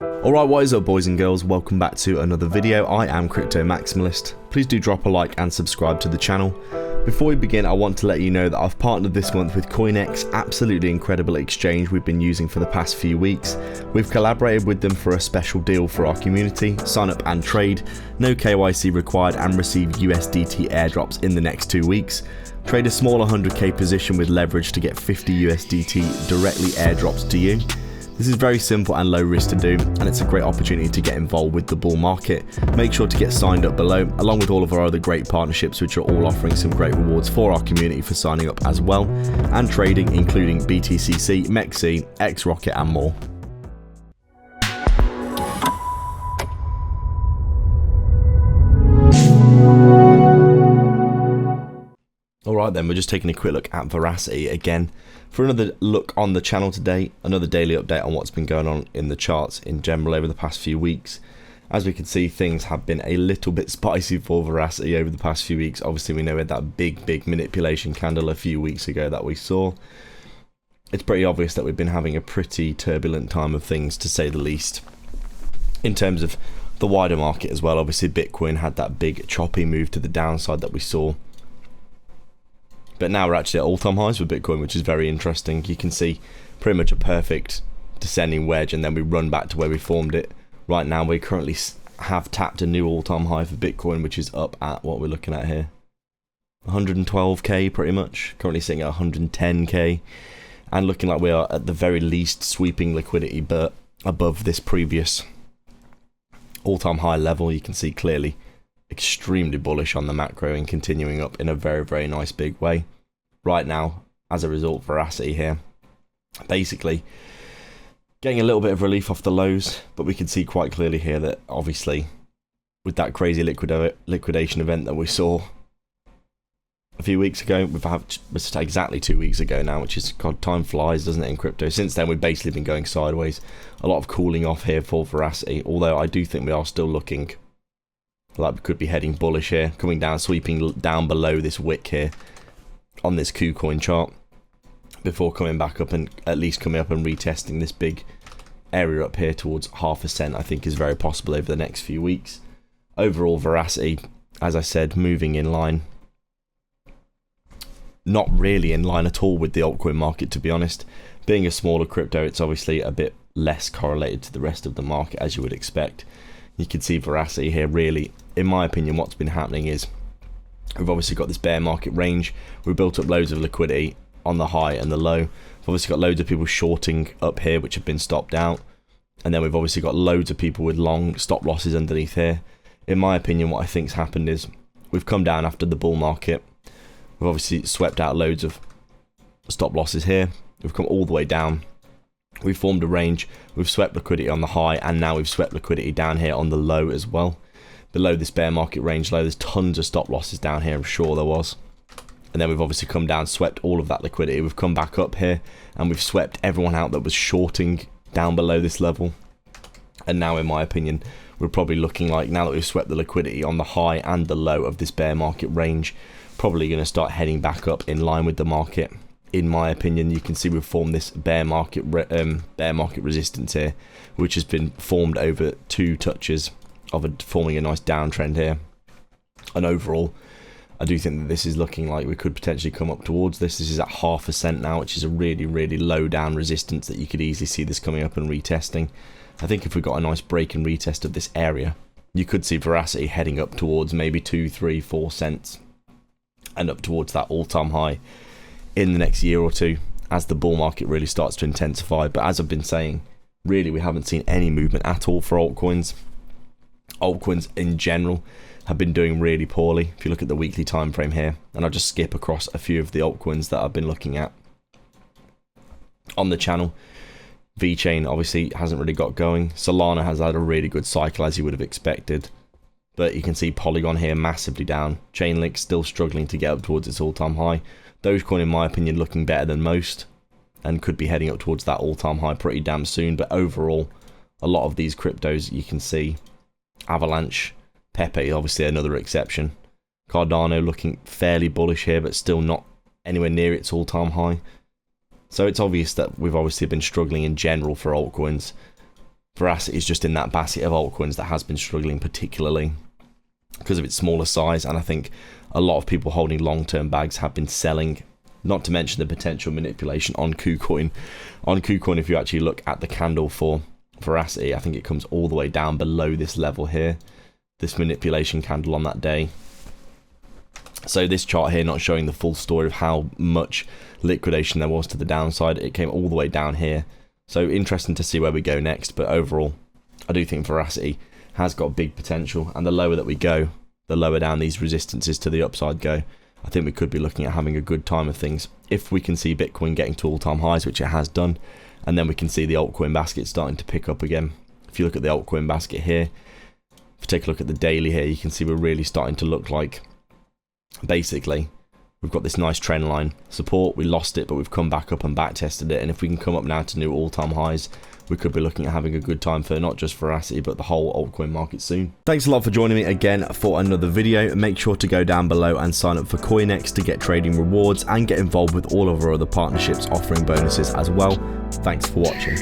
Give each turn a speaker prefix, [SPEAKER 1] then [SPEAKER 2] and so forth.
[SPEAKER 1] Alright, what is up boys and girls, welcome back to another video. I am Crypto Maximalist. Please do drop a like and subscribe to the channel. Before we begin, I want to let you know that I've partnered this month with CoinX, absolutely incredible exchange we've been using for the past few weeks. We've collaborated with them for a special deal for our community, sign up and trade, no KYC required, and receive USDT airdrops in the next 2 weeks. Trade a small 100k position with leverage to get 50 USDT directly airdrops to you. This is very simple and low risk to do, and it's a great opportunity to get involved with the bull market. Make sure to get signed up below, along with all of our other great partnerships, which are all offering some great rewards for our community for signing up as well, and trading including BTC, MEXC, XRocket and more. Alright then, we're just taking a quick look at Verasity again for another look on the channel today, another daily update on what's been going on in the charts in general over the past few weeks. As we can see, things have been a little bit spicy for Verasity over the past few weeks. Obviously we know we had that big manipulation candle a few weeks ago that we saw. It's pretty obvious that we've been having a pretty turbulent time of things, to say the least, in terms of the wider market as well. Obviously Bitcoin had that big choppy move to the downside that we saw. But now we're actually at all-time highs with Bitcoin, which is very interesting. You can see pretty much a perfect descending wedge, and then we run back to where we formed it. Right now, we currently have tapped a new all-time high for Bitcoin, which is up at what we're looking at here. 112k pretty much. Currently sitting at 110k. And looking like we are at the very least sweeping liquidity, but above this previous all-time high level. You can see clearly extremely bullish on the macro and continuing up in a very nice big way. Right now, as a result, Verasity here basically getting a little bit of relief off the lows, but we can see quite clearly here that obviously with that crazy liquidation event that we saw a few weeks ago, we've had exactly 2 weeks ago now, which is, God, time flies, doesn't it, in crypto. Since then we've basically been going sideways. A lot of cooling off here for Verasity, although I do think we are still looking like we could be heading bullish here, coming down, sweeping down below this wick here on this KuCoin chart before coming back up and at least coming up and retesting this big area up here towards 0.5%. I think is very possible over the next few weeks. Overall, Verasity, as I said, moving in line. Not really in line at all with the altcoin market, to be honest. Being a smaller crypto, it's obviously a bit less correlated to the rest of the market, as you would expect. You can see Verasity here really, in my opinion, what's been happening is we've obviously got this bear market range. We've built up loads of liquidity on the high and the low. We've obviously got loads of people shorting up here, which have been stopped out. And then we've obviously got loads of people with long stop losses underneath here. In my opinion, what I think's happened is we've come down after the bull market. We've obviously swept out loads of stop losses here. We've come all the way down. We've formed a range, we've swept liquidity on the high, and now we've swept liquidity down here on the low as well. Below this bear market range low, there's tons of stop losses down here, I'm sure there was. And then we've obviously come down, swept all of that liquidity. We've come back up here, and we've swept everyone out that was shorting down below this level. And now, in my opinion, we're probably looking like, now that we've swept the liquidity on the high and the low of this bear market range, probably going to start heading back up in line with the market. In my opinion, you can see we've formed this bear market resistance here, which has been formed over 2 touches of forming a nice downtrend here. And overall, I do think that this is looking like we could potentially come up towards this. This is at 0.5% now, which is a really low down resistance that you could easily see this coming up and retesting. I think if we got a nice break and retest of this area, you could see Verasity heading up towards maybe 2, 3, 4 cents and up towards that all-time high in the next year or two as the bull market really starts to intensify. But as I've been saying, really we haven't seen any movement at all for altcoins. Altcoins in general have been doing really poorly. If you look at the weekly time frame here, and I'll just skip across a few of the altcoins that I've been looking at on the channel. VeChain obviously hasn't really got going. Solana has had a really good cycle, as you would have expected, but you can see Polygon here massively down. Chainlink still struggling to get up towards its all-time high. Dogecoin, in my opinion, looking better than most and could be heading up towards that all-time high pretty damn soon. But overall, a lot of these cryptos, you can see Avalanche, Pepe, obviously another exception. Cardano looking fairly bullish here, but still not anywhere near its all-time high. So it's obvious that we've obviously been struggling in general for altcoins Verasity is just in that basket of altcoins that has been struggling, particularly because of its smaller size, and I think a lot of people holding long-term bags have been selling, not to mention the potential manipulation on KuCoin. On KuCoin, if you actually look at the candle for Verasity, I think it comes all the way down below this level here, this manipulation candle on that day. So this chart here not showing the full story of how much liquidation there was to the downside. It came all the way down here. So interesting to see where we go next, but overall I do think Verasity has got big potential, and the lower that we go, the lower down these resistances to the upside go. I think we could be looking at having a good time of things if we can see Bitcoin getting to all-time highs, which it has done, and then we can see the altcoin basket starting to pick up again. If you look at the altcoin basket here, if you take a look at the daily here, you can see we're really starting to look like, basically, we've got this nice trend line support. We lost it, but we've come back up and back tested it, and if we can come up now to new all-time highs, we could be looking at having a good time for not just Verasity but the whole altcoin market soon. Thanks a lot for joining me again for another video. Make sure to go down below and sign up for CoinX to get trading rewards and get involved with all of our other partnerships offering bonuses as well. Thanks for watching.